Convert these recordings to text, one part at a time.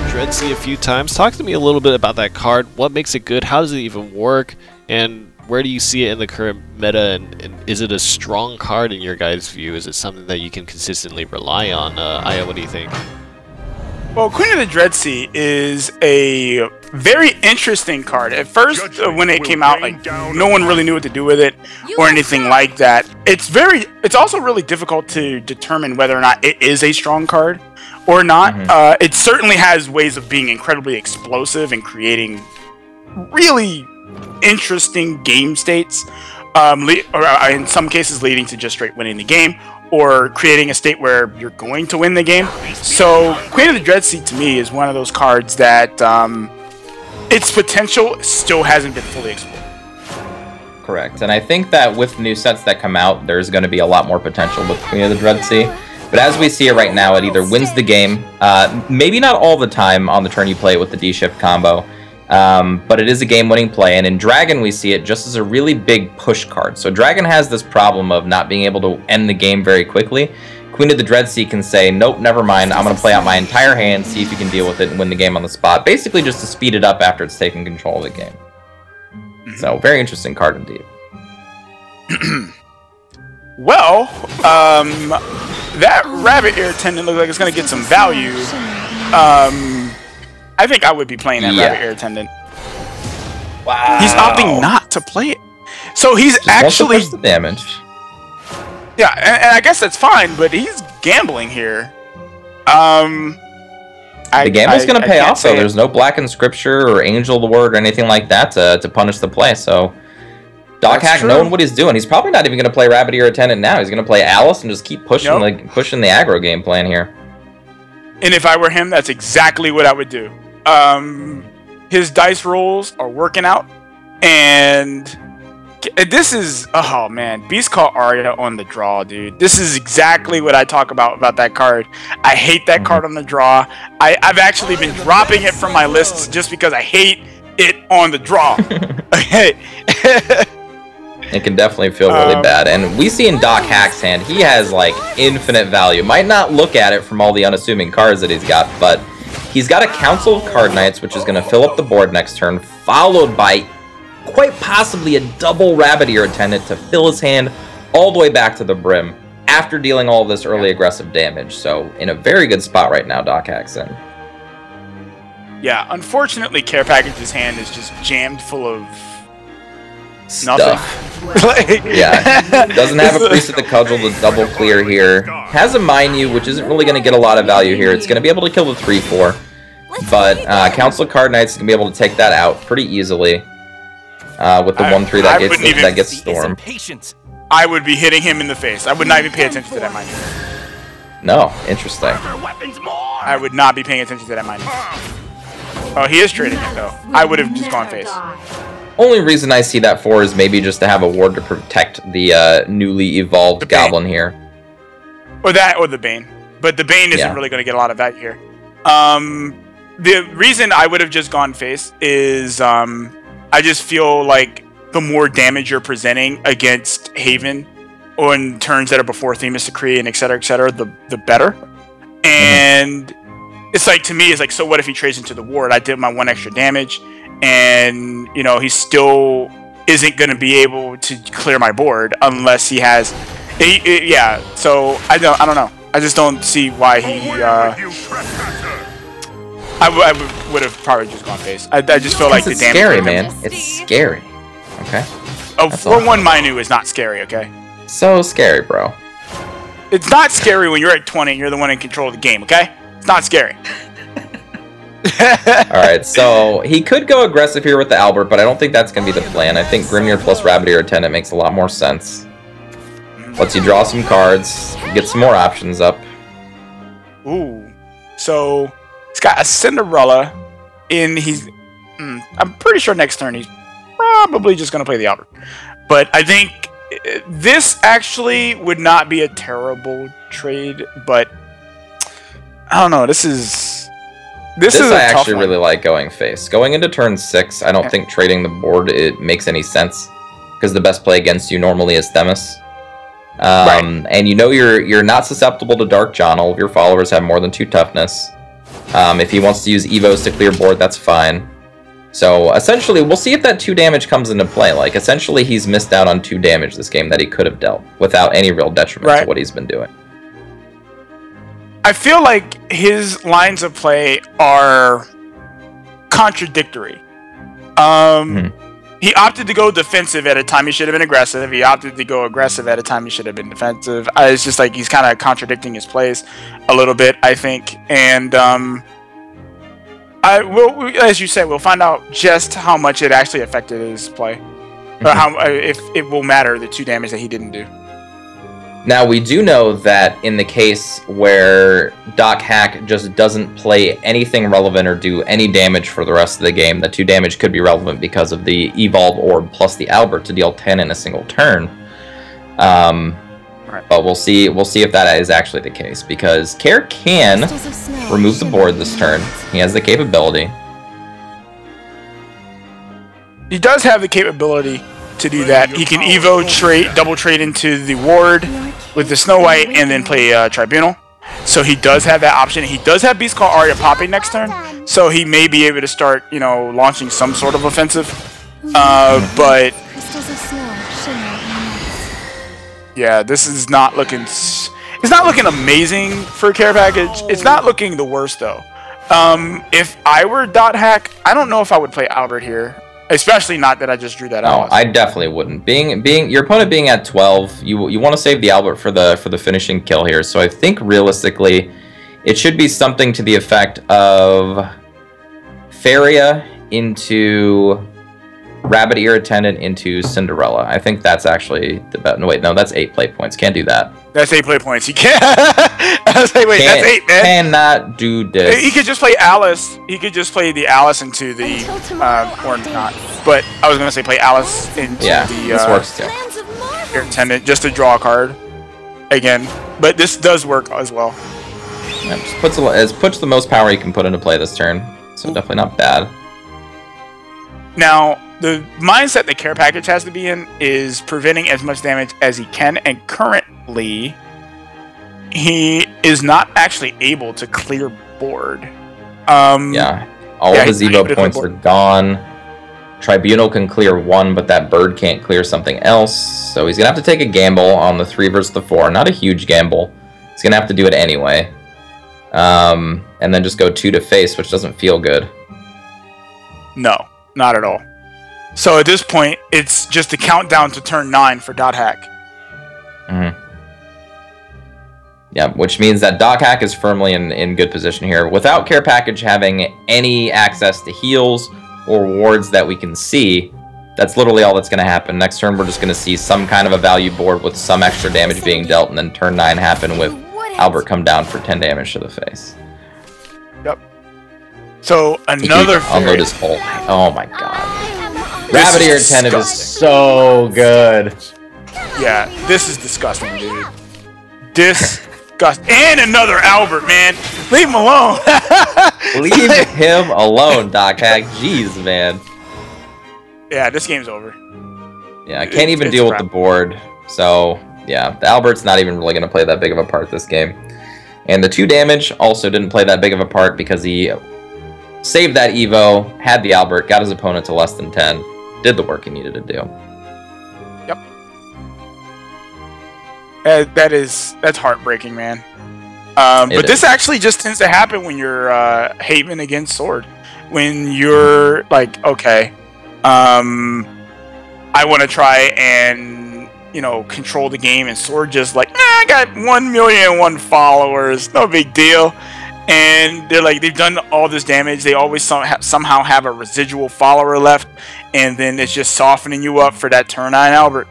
Dreadsea a few times. Talk to me a little bit about that card. What makes it good? How does it even work? And where do you see it in the current meta? And is it a strong card in your guys' view? Is it something that you can consistently rely on? Aya, what do you think? Well, Queen of the Dreadsea is a very interesting card. At first, when it came out, like no one really knew what to do with it or anything like that. It's also really difficult to determine whether or not it is a strong card or not. It certainly has ways of being incredibly explosive and creating really interesting game states, or in some cases leading to just straight winning the game, or creating a state where you're going to win the game. So Queen of the Dreadsea to me is one of those cards that its potential still hasn't been fully explored. Correct, and I think that with new sets that come out, there's going to be a lot more potential with Queen of the Dreadsea. But as we see it right now, it either wins the game, maybe not all the time on the turn you play it with the D-Shift combo, but it is a game-winning play, and in Dragon we see it just as a really big push card. So Dragon has this problem of not being able to end the game very quickly. Queen of the Dreadsea can say, nope, never mind, I'm going to play out my entire hand, see if you can deal with it and win the game on the spot, basically just to speed it up after it's taken control of the game. So, very interesting card indeed. Well, that rabbit ear attendant looks like it's going to get some value. I think I would be playing that rabbit ear attendant. Wow. He's opting not to play it. So he's just actually... wants to push the damage. Yeah, and I guess that's fine, but he's gambling here. The gamble's going to pay off, though. There's no Blackened Scripture or Angel the Word or anything like that to punish the play, so... Dockhack knowing what he's doing. He's probably not even going to play Rabbit Ear Attendant now. He's going to play Alice and just keep pushing, pushing the aggro game plan here. And if I were him, that's exactly what I would do. His dice rolls are working out, and this is, oh man, Beast Call Aria on the draw, dude. This is exactly what I talk about that card. I hate that card on the draw. I've actually been dropping it from my lists just because I hate it on the draw. Okay. It can definitely feel really bad. And we see in Dockhack's hand, he has like infinite value. Might not look at it from all the unassuming cards that he's got, but he's got a Council of Card Knights, which is going to fill up the board next turn, followed by quite possibly a double Rabbit Ear Attendant to fill his hand all the way back to the brim after dealing all of this early aggressive damage. So in a very good spot right now, Dockhack's in. Yeah, unfortunately, Care Package's hand is just jammed full of stuff. Yeah, doesn't have a Priest of the Cudgel to double clear here. Has a Minyu, which isn't really going to get a lot of value here. It's going to be able to kill the 3/4, but Council of Card Knights can be able to take that out pretty easily with the 1/3 that gets Storm. I would be hitting him in the face. I would not even pay attention to that Minyu. No, interesting. I would not be paying attention to that Minyu. Oh, he is trading it though. I would have just gone face. Only reason I see that for is maybe just to have a ward to protect the newly evolved Goblin here. Or that, or the Bane. But the Bane isn't really going to get a lot of value here. The reason I would have just gone face is I just feel like the more damage you're presenting against Haven on turns that are before Themis Decree and etc., the better. And it's like, to me, it's like, so what if he trades into the ward? I did my 1 extra damage. And, you know, he still isn't going to be able to clear my board unless he has... yeah, so I don't know. I just don't see why he... I would have probably just gone face. I just feel like the damage... It's scary, man. It's scary. Okay? A 4/1 Minyu is not scary, okay? So scary, bro. It's not scary when you're at 20 and you're the one in control of the game, okay? It's not scary. Alright, so he could go aggressive here with the Albert, but I don't think that's going to be the plan. I think Grimnir plus Rabbit Ear Attendant makes a lot more sense. Lets you draw some cards, get some more options up. Ooh. So, he's got a Cinderella in his... I'm pretty sure next turn he's probably just going to play the Albert. But I think this actually would not be a terrible trade, but... I don't know, this is... This is I a tough actually one. really like going face. Going into turn 6, I don't think trading the board it makes any sense because the best play against you normally is Themis. Right. And you know you're not susceptible to Dark John. All of your followers have more than 2 toughness. If he wants to use Evos to clear board, that's fine. So essentially, we'll see if that 2 damage comes into play. Like essentially, he's missed out on 2 damage this game that he could have dealt without any real detriment to what he's been doing. I feel like his lines of play are contradictory. He opted to go defensive at a time he should have been aggressive. He opted to go aggressive at a time he should have been defensive. It's just like he's kind of contradicting his plays a little bit, I think. And as you said, we'll find out just how much it actually affected his play, or how if it will matter the 2 damage that he didn't do. Now, we do know that in the case where Dockhack just doesn't play anything relevant or do any damage for the rest of the game, the 2 damage could be relevant because of the Evolve Orb plus the Albert to deal 10 in a single turn. But we'll see if that is actually the case, because Care can remove the board this turn. He has the capability. He does have the capability to do that. He can Evo double trade into the ward with the Snow White and then play Tribunal. So he does have that option. He does have Beast Call Arya popping next turn, so he may be able to start, launching some sort of offensive. But yeah, this is not looking. It's not looking amazing for Care Package. It's not looking the worst though. If I were Dockhack, I don't know if I would play Albert here. Especially not that I just drew that out. No, I definitely wouldn't. Being your opponent being at 12, you want to save the Albert for the finishing kill here. So I think realistically, it should be something to the effect of Faria into Rabbit Ear Attendant into Cinderella. I think that's actually the best. No, wait, no, that's 8 play points. Can't do that. That's 8 play points. He can't. I was like, wait, that's 8, man. Cannot do this. He could just play Alice. He could just play the Alice into the or not. But I was gonna say play Alice into the this works too. Ear Attendant just to draw a card again. But this does work as well. Yeah, just puts the most power you can put into play this turn. So definitely not bad. Now, the mindset that Care Package has to be in is preventing as much damage as he can, and currently, he is not actually able to clear board. Yeah, all of his Evo points are gone. Tribunal can clear 1, but that bird can't clear something else, so he's going to have to take a gamble on the 3 versus the 4. Not a huge gamble. He's going to have to do it anyway. And then just go 2 to face, which doesn't feel good. No. Not at all. So at this point, it's just a countdown to turn 9 for Dockhack. Yeah, which means that Dockhack is firmly in good position here. Without Care Package having any access to heals or wards that we can see, that's literally all that's going to happen. Next turn, we're just going to see some kind of a value board with some extra damage being dealt, and then turn 9 happen with Albert come down for 10 damage to the face. Yep. So another unload his whole. Oh my god. Rabbit Ear Attendant is so good. Yeah, this is disgusting, dude. Disgusting. And another Albert, man. Leave him alone. Leave him alone, Dockhack. Jeez, man. Yeah, this game's over. Yeah, I can't even deal with the board. So, yeah, the Albert's not even really going to play that big of a part this game. And the 2 damage also didn't play that big of a part because he saved that Evo, had the Albert, got his opponent to less than 10, did the work he needed to do. Yep. That's heartbreaking, man. But this actually just tends to happen when you're Haven against Sword. When you're like, okay, I want to try and, control the game, and Sword just like, I got 1,000,001 followers, no big deal. And they're like, they've done all this damage. They always somehow have a residual follower left, and then it's just softening you up for that turn 9 Albert.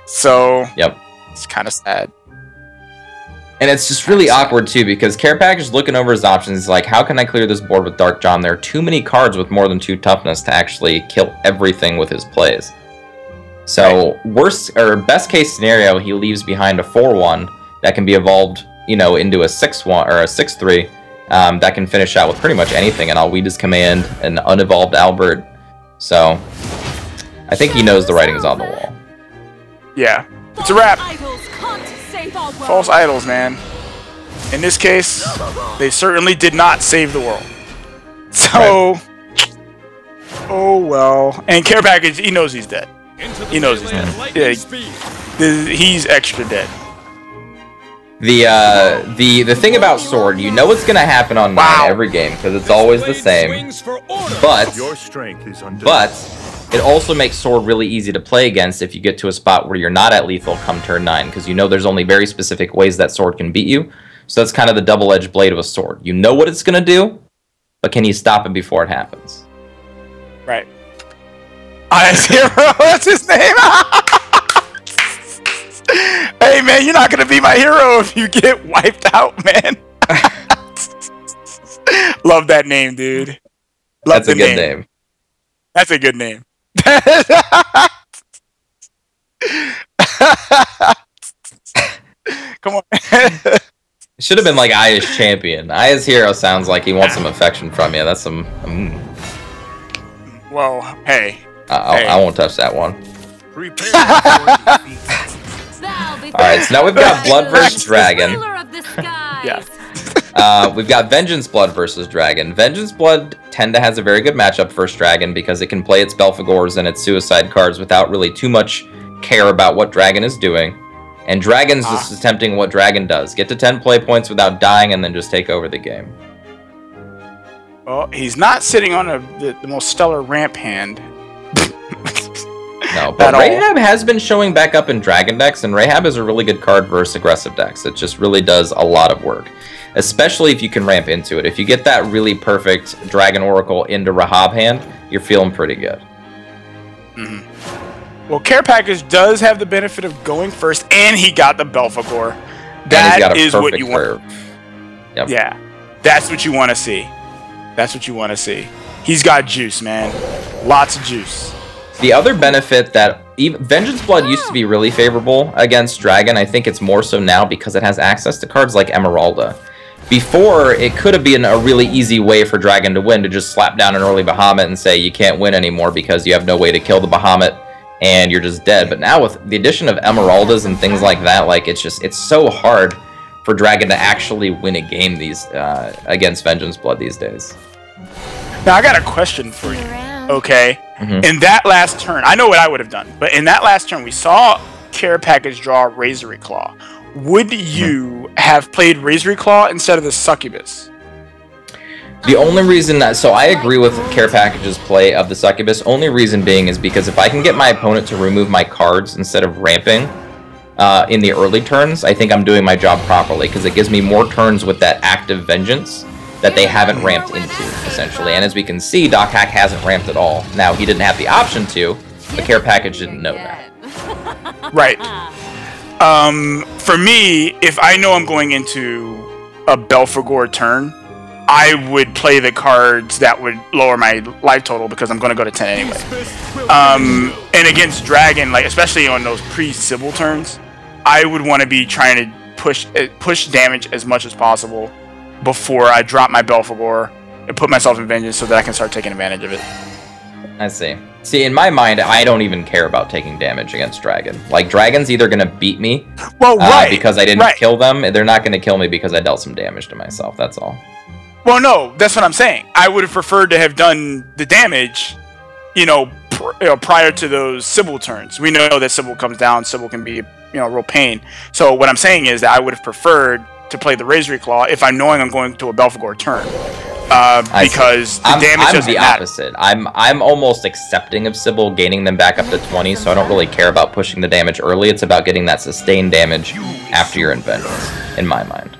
So, yep, it's kind of sad. And it's just really awkward too, because Care Package is looking over his options. He's like, how can I clear this board with Dark John? There are too many cards with more than 2 toughness to actually kill everything with his plays. So, best case scenario, he leaves behind a 4/1 that can be evolved, into a 6/1 or a 6/3. that can finish out with pretty much anything, and I'll weed his command, an unevolved Albert. So I think he knows the writing's on the wall. Yeah, it's a wrap. False idols, man. In this case, they certainly did not save the world. So, oh well. And Care Package, he knows he's dead. He knows he's dead. Yeah, he's extra dead. The thing about Sword, you know what's gonna happen on 9 every game because it's always the same. But it also makes Sword really easy to play against if you get to a spot where you're not at lethal come turn 9, because you know there's only very specific ways that Sword can beat you. So that's kind of the double-edged blade of a sword. You know what it's gonna do, but can you stop it before it happens? Right. Zero, what's his name? Hey man, you're not gonna be my hero if you get wiped out, man. Love that name, dude. Love That's a good name. That's a good name. Come on. It should have been like Aya's champion. Aya's hero sounds like he wants some affection from you. That's some. Well, hey. I won't touch that one. Alright, so now we've got Blood vs. Dragon. Yeah. We've got Vengeance Blood versus Dragon. Vengeance Blood tend to has a very good matchup versus Dragon because it can play its Belphegors and its Suicide cards without really too much care about what Dragon is doing. And Dragon's just attempting what Dragon does. Get to 10 play points without dying and then just take over the game. Well, he's not sitting on the most stellar ramp hand. No, but Rahab has been showing back up in Dragon decks, and Rahab is a really good card versus aggressive decks. It just really does a lot of work, especially if you can ramp into it. If you get that really perfect Dragon Oracle into Rahab hand, you're feeling pretty good. Mm-hmm. Well, Care Package does have the benefit of going first, and he got the Belphegor. That is what you want. Yep. Yeah, that's what you want to see. That's what you want to see. He's got juice, man. Lots of juice. The other benefit that Vengeance Blood used to be really favorable against Dragon, I think it's more so now because it has access to cards like Emeralda. Before, it could have been a really easy way for Dragon to win, to just slap down an early Bahamut and say you can't win anymore because you have no way to kill the Bahamut and you're just dead. But now with the addition of Emeraldas and things like that, like it's so hard for Dragon to actually win a game against Vengeance Blood these days. Now I got a question for you. Okay, in that last turn, I know what I would have done, but in that last turn, we saw Care Package draw Razor Claw. Would you have played Razor Claw instead of the Succubus? The only reason so I agree with Care Package's play of the Succubus, only reason being is because if I can get my opponent to remove my cards instead of ramping in the early turns, I think I'm doing my job properly, because it gives me more turns with that active Vengeance that they haven't ramped into, essentially. And as we can see, Dockhack hasn't ramped at all. Now, he didn't have the option to, but Care Package didn't know that. Right. For me, if I know I'm going into a Belphegor turn, I would play the cards that would lower my life total because I'm going to go to 10 anyway. And against Dragon, like especially on those pre-Sybil turns, I would want to be trying to push damage as much as possible before I drop my Belphegor and put myself in Vengeance so that I can start taking advantage of it. I see. See, in my mind, I don't even care about taking damage against Dragon. Like, Dragon's either going to beat me because I didn't kill them. They're not going to kill me because I dealt some damage to myself. That's all. Well, no, that's what I'm saying. I would have preferred to have done the damage, prior to those Sybil turns. We know that Sybil comes down. Sybil can be, a real pain. So what I'm saying is that I would have preferred to play the Razor Claw if I'm knowing I'm going to a Belphegor turn. Because the damage doesn't matter. Opposite. I'm almost accepting of Sybil gaining them back up to 20, so I don't really care about pushing the damage early. It's about getting that sustained damage after you're in Vengeance, in my mind.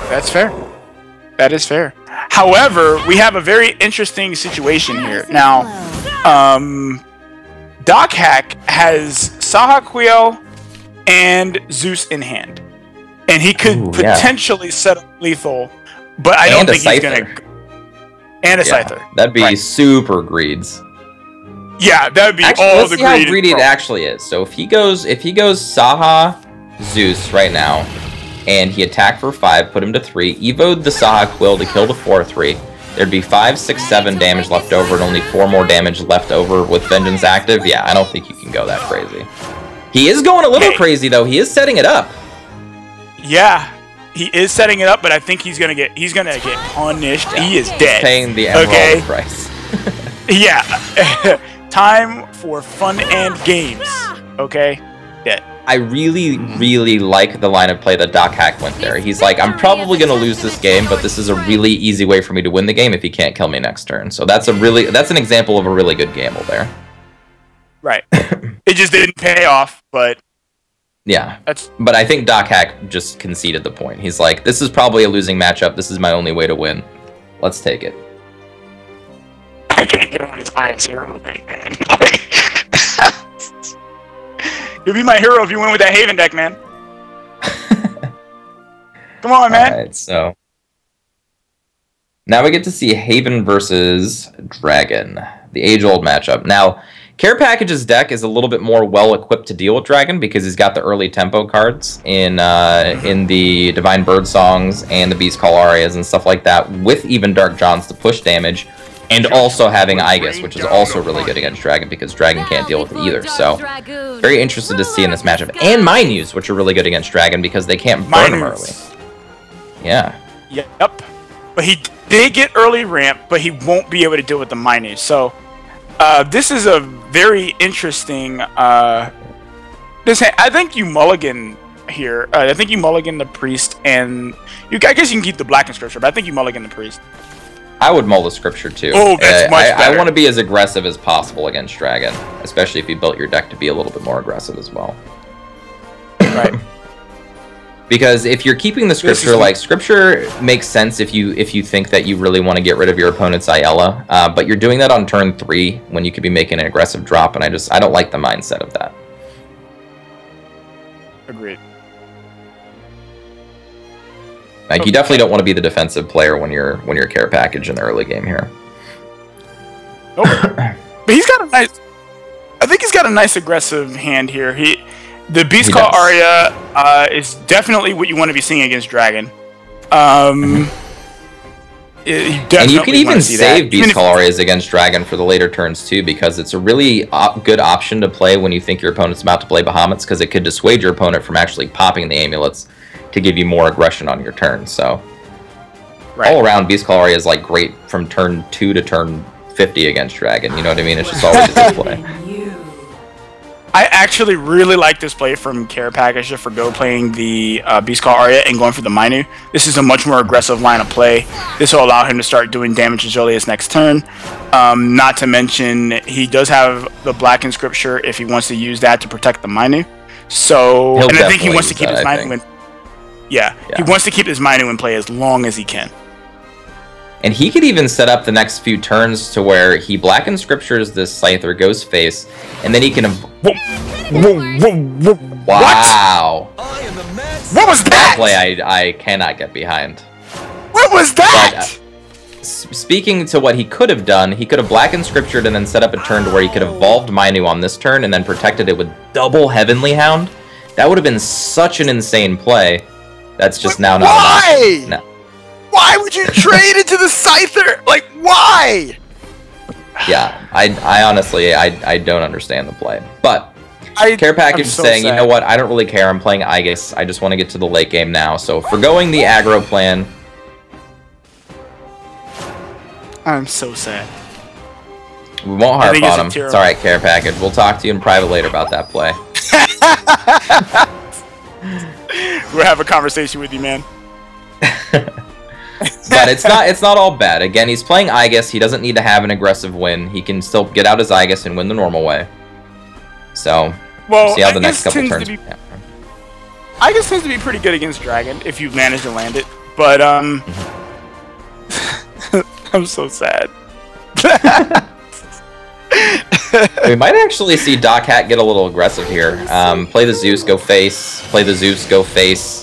That's fair. That is fair. However, we have a very interesting situation here. Now, Dockhack has Sahaquiel and Zeus in hand. And he could potentially set up lethal, but I don't think he's going to... And a Scyther. That'd be super greeds. Yeah, that would be all the greed. Let's see how greedy it actually is. So if he goes Saha, Zeus right now, and he attacked for 5, put him to 3, evoed the Saha Quill to kill the 4/3. There'd be 5, 6, 7 damage left over, and only 4 more damage left over with Vengeance active. Yeah, I don't think you can go that crazy. He is going a little crazy though. He is setting it up. Yeah, he is setting it up, but I think he's gonna get punished. Yeah. He is dead. He's paying the emerald price. Yeah, time for fun and games. Okay, dead. I really, really like the line of play that Dockhack went there. He's like, I'm probably going to lose this game, but this is a really easy way for me to win the game if he can't kill me next turn. So that's an example of a really good gamble there. Right. It just didn't pay off, but... Yeah. But I think Dockhack just conceded the point. He's like, this is probably a losing matchup. This is my only way to win. Let's take it. I can't get on his IS0 thing, man. You'll be my hero if you win with that Haven deck, man. Come on, man. Alright, so... Now we get to see Haven versus Dragon. The age-old matchup. Now, Care Package's deck is a little bit more well-equipped to deal with Dragon because he's got the early tempo cards in the Divine Bird Songs and the Beast Call Arias and stuff like that, with even Dark Johns to push damage. And also having Aegis, which is also really good against Dragon because Dragon can't deal with it either. So, very interested to see in this matchup. And Minus, which are really good against Dragon because they can't burn him early. Yeah. Yep. But he did get early ramp, but he won't be able to deal with the Minus. So, this is a very interesting... I think you mulligan here. I think you mulligan the Priest and... I guess you can keep the Black Inscription, but I think you mulligan the Priest. I would mull the Scripture too. Oh, that's much better. I want to be as aggressive as possible against Dragon, especially if you built your deck to be a little bit more aggressive as well. Right. Because if you're keeping the Scripture, like, Scripture makes sense if you think that you really want to get rid of your opponent's Ayala, but you're doing that on turn 3 when you could be making an aggressive drop, and I don't like the mindset of that. Agreed. Like, you definitely don't want to be the defensive player when you're Care Package in the early game here. Nope. But he's got a nice... I think he's got a nice aggressive hand here. The Beast Call Aria is definitely what you want to be seeing against Dragon. And you can even save Beast Call Arias against Dragon for the later turns too, because it's a really good option to play when you think your opponent's about to play Bahamut's, because it could dissuade your opponent from actually popping the amulets to give you more aggression on your turn. So all around, Beast Call Aria is like great from turn 2 to turn 50 against Dragon. You know what I mean? It's just always a good play. I actually really like this play from Care Package for playing the Beast Call Aria and going for the Minu. This is a much more aggressive line of play. This will allow him to start doing damage as early as next turn. Not to mention, he does have the Black Inscripture if he wants to use that to protect the Minu. So, and I think he wants to keep his Minu in. Yeah, he wants to keep his Minu in play as long as he can. And he could even set up the next few turns to where he Black Inscriptures this Scyther Ghost Face, and then he can... Wow! What was that? That play I cannot get behind. What was that? But, speaking to what he could have done, he could have Black Inscriptured and then set up a turn to where he could have evolved Minu on this turn and then protected it with double Heavenly Hound. That would have been such an insane play. That's just now not an option. No. Why would you trade it to the Scyther? Like, why? Yeah, I honestly, I don't understand the play. But Care Package is saying, you know what, I don't really care, I'm playing Aegis, I just want to get to the late game now. So, forgoing the aggro plan. I'm so sad. We won't harp on him. It's alright, Care Package. We'll talk to you in private later about that play. We'll have a conversation with you, man. But it's not all bad. Again, he's playing Aegis. He doesn't need to have an aggressive win. He can still get out his Aegis and win the normal way. So, we'll see how the next couple turns... Aegis tends to be pretty good against Dragon, if you manage to land it. But, I'm so sad. We might actually see Dockhack get a little aggressive here. Play the Zeus, go face. Play the Zeus, go face.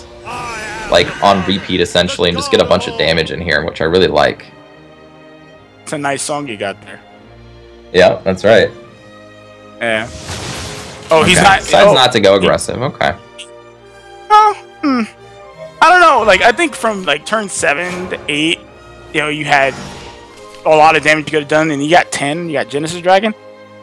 Like, on repeat, essentially, and just get a bunch of damage in here, which I really like. It's a nice song you got there. Yeah, that's right. Yeah. Oh, okay. He's not... Decides not to go aggressive, okay. Oh, I don't know. Like, I think from like turn 7 to 8, you know, you had a lot of damage you could have done, and you got 10. You got Genesis Dragon.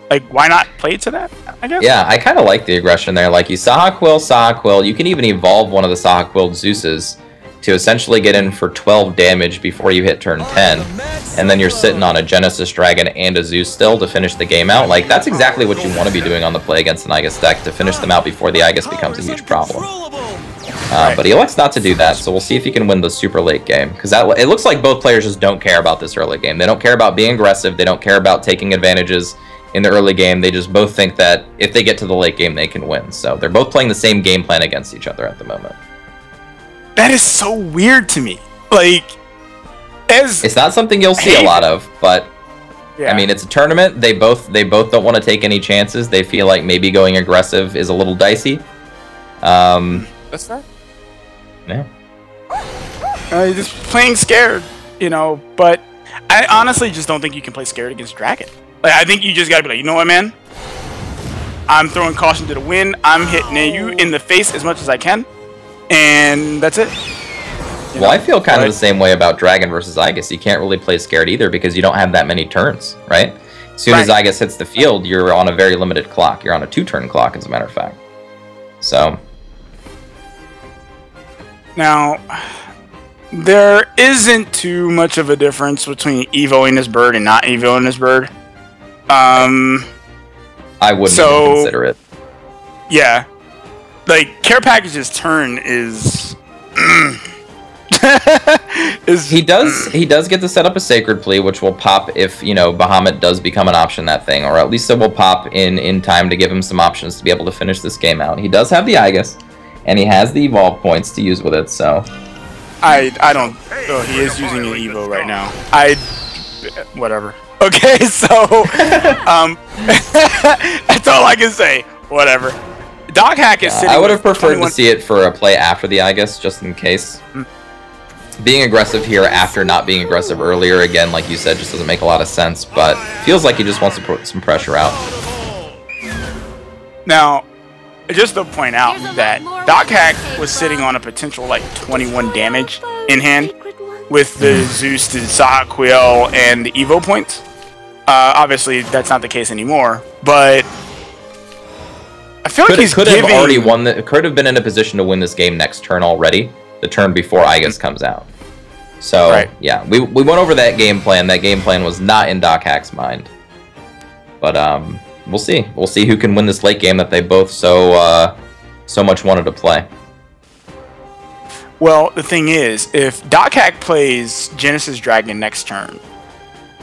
Like, why not play to that, I guess? Yeah, I kind of like the aggression there. Like, you Saha Quill. You can even evolve one of the Saha Quilled Zeuses to essentially get in for 12 damage before you hit turn 10. And then you're sitting on a Genesis Dragon and a Zeus still to finish the game out. Like, that's exactly what you want to be doing on the play against an Aegis deck, to finish them out before the Aegis becomes a huge problem. But he elects not to do that, so we'll see if he can win the super late game. Because it looks like both players just don't care about this early game. They don't care about being aggressive. They don't care about taking advantages in the early game. They just both think that if they get to the late game, they can win. So they're both playing the same game plan against each other at the moment. That is so weird to me. Like, it's not something you'll see a lot of, but yeah. I mean, it's a tournament. They both don't want to take any chances. They feel like maybe going aggressive is a little dicey. That's fair. Yeah. Just playing scared, you know. But I honestly just don't think you can play scared against Dragon. Like, I think you just gotta be like, you know what, man? I'm throwing caution to the wind. I'm hitting you in the face as much as I can, and that's it. Well, I feel kind of the same way about Dragon versus Aegis. You can't really play scared either because you don't have that many turns, right? As soon as Aegis hits the field, you're on a very limited clock. You're on a 2-turn clock, as a matter of fact. So now, there isn't too much of a difference between evoing this bird and not evoing this bird. I wouldn't even consider it. Yeah. Like, Care Package's turn is... he does get to set up a Sacred Plea, which will pop if, you know, Bahamut does become an option, that thing. Or at least it will pop in time to give him some options to be able to finish this game out. He does have the Aegis, and he has the Evolve points to use with it, so... I don't... Oh, he is using an Evo right now. Whatever. Okay, so... that's all I can say. Whatever. Dockhack is sitting... I would have preferred to see it for a play after the Aegis, just in case. Being aggressive here after not being aggressive earlier, again, like you said, just doesn't make a lot of sense, but feels like he just wants to put some pressure out. Now, just to point out that Dockhack was sitting on a potential, like, 21 damage in hand with the Zeus, the Saha Quill, and the Evo points. Obviously, that's not the case anymore, but I feel like he's could have already won. Could have been in a position to win this game next turn already. The turn before Aegis comes out. So yeah, we went over that game plan. That game plan was not in Dockhack's mind. But we'll see. We'll see who can win this late game that they both so much wanted to play. Well, the thing is, if Dockhack plays Genesis Dragon next turn,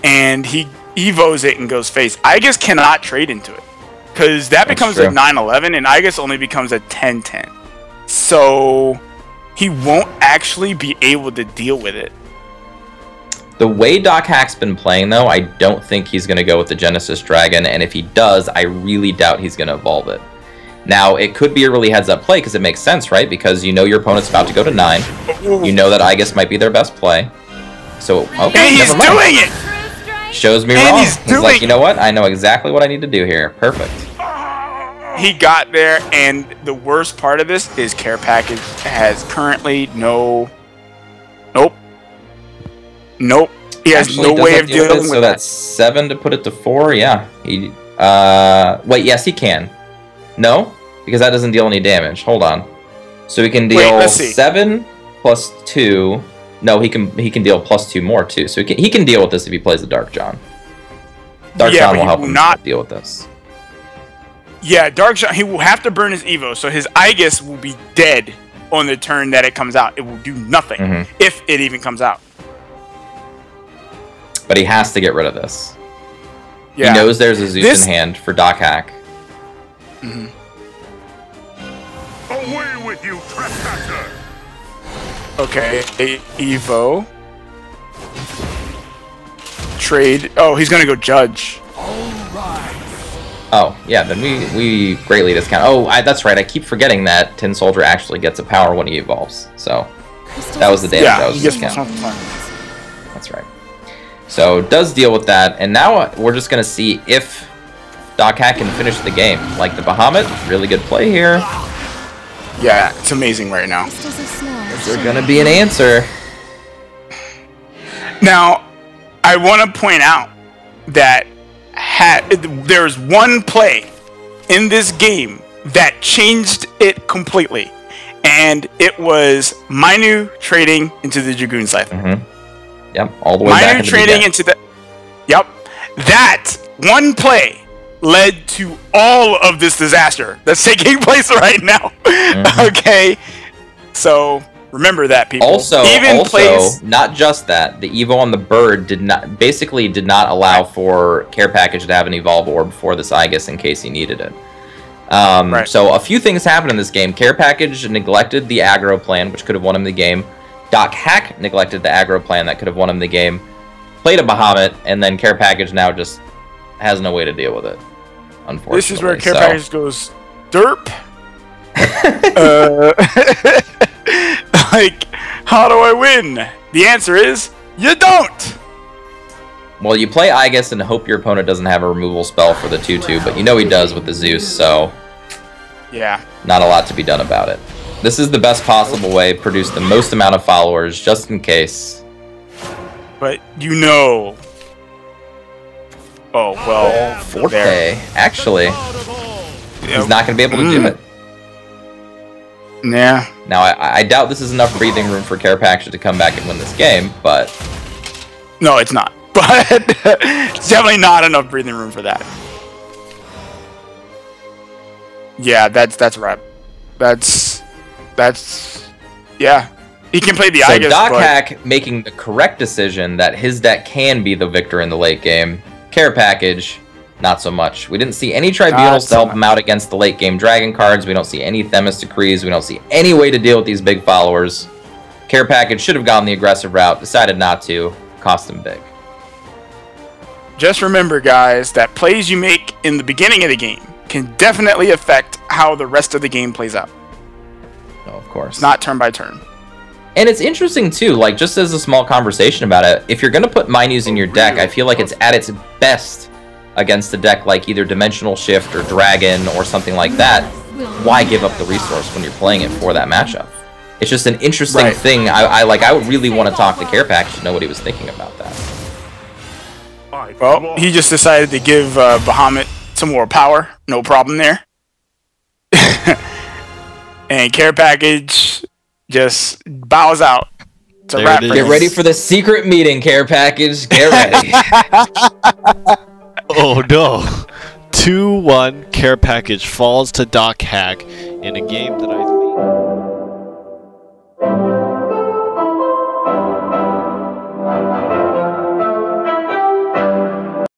and he evos it and goes face, Aegis cannot trade into it. Because that becomes a 9-11, and Aegis only becomes a 10-10. So he won't actually be able to deal with it. The way Dockhack's been playing, though, I don't think he's going to go with the Genesis Dragon, and if he does, I really doubt he's going to evolve it. Now, it could be a really heads-up play, because it makes sense, right? Because you know your opponent's about to go to 9. You know that Aegis might be their best play. So, okay, and he's never mind. Doing it! Shows me wrong. He's like, you know what? I know exactly what I need to do here. Perfect. He got there, and the worst part of this is Care Package has currently no... Nope. He has no way of dealing with that. So that's 7 to put it to 4. Yeah. Wait, yes, he can. No, because that doesn't deal any damage. Hold on. So he can deal 7 plus 2. No, he can deal plus 2 more too. So he can deal with this if he plays the Dark John. Dark John will help him deal with this. Yeah, Dark John, he will have to burn his Evo, so his Aegis will be dead on the turn that it comes out. It will do nothing if it even comes out. But he has to get rid of this. Yeah. He knows there's a Zeus in hand for Dockhack. Away with you, trespasser! Okay, Evo. Trade. Oh, he's gonna go Judge. Oh, yeah, then we greatly discount. Oh, that's right, I keep forgetting that Tin Soldier actually gets a power when he evolves. So, that was the damage I was discounting. That's right. So, does deal with that, and now we're just going to see if Dockhack can finish the game. Like the Bahamut, really good play here. Yeah, it's amazing right now. Is there gonna be an answer? Now, I want to point out that there's one play in this game that changed it completely, and it was Minu trading into the Dragoon Scythe. Yep, all the way back. Minu trading into the. Yep, that one play led to all of this disaster that's taking place right now. Okay, so remember that, people. Also, not just that, the Evo on the bird did not allow for Care Package to have an Evolve Orb for this Aegis in case he needed it. So a few things happened in this game. Care Package neglected the aggro plan, which could have won him the game. Dockhack neglected the aggro plan that could have won him the game. Played a Bahamut, and then Care Package now just has no way to deal with it, unfortunately. This is where Care Package goes, derp. Like, how do I win? The answer is, you don't! Well, you play Aegis and hope your opponent doesn't have a removal spell for the 2/2, but you know he does with the Zeus, so... Yeah. Not a lot to be done about it. This is the best possible way, produce the most amount of followers, just in case. But, you know... Oh, well... Forte, actually. He's not going to be able to do it. Yeah. Now, I doubt this is enough breathing room for Care Package to come back and win this game, but... No, it's not. But it's definitely not enough breathing room for that. Yeah, that's right. That's yeah. He can play the Aegis. So Dockhack making the correct decision that his deck can be the victor in the late game. Care Package, not so much. We didn't see any Tribunals to help him out against the late game Dragon cards. We don't see any Themis Decrees. We don't see any way to deal with these big followers. Care Package should have gone the aggressive route, decided not to, cost him big. Just remember, guys, that plays you make in the beginning of the game can definitely affect how the rest of the game plays out. Oh, of course. It's not turn by turn. And it's interesting, too, like, just as a small conversation about it, if you're going to put Minus in your deck, I feel like it's at its best against a deck like either Dimensional Shift or Dragon or something like that. Why give up the resource when you're playing it for that matchup? It's just an interesting thing. I would really want to talk to Care Package to know what he was thinking about that. Well, he just decided to give Bahamut some more power. No problem there. And Care Package just bows out. Get ready for the secret meeting, Care Package. Get ready. Oh no. 2-1 Care Package falls to Dockhack in a game that I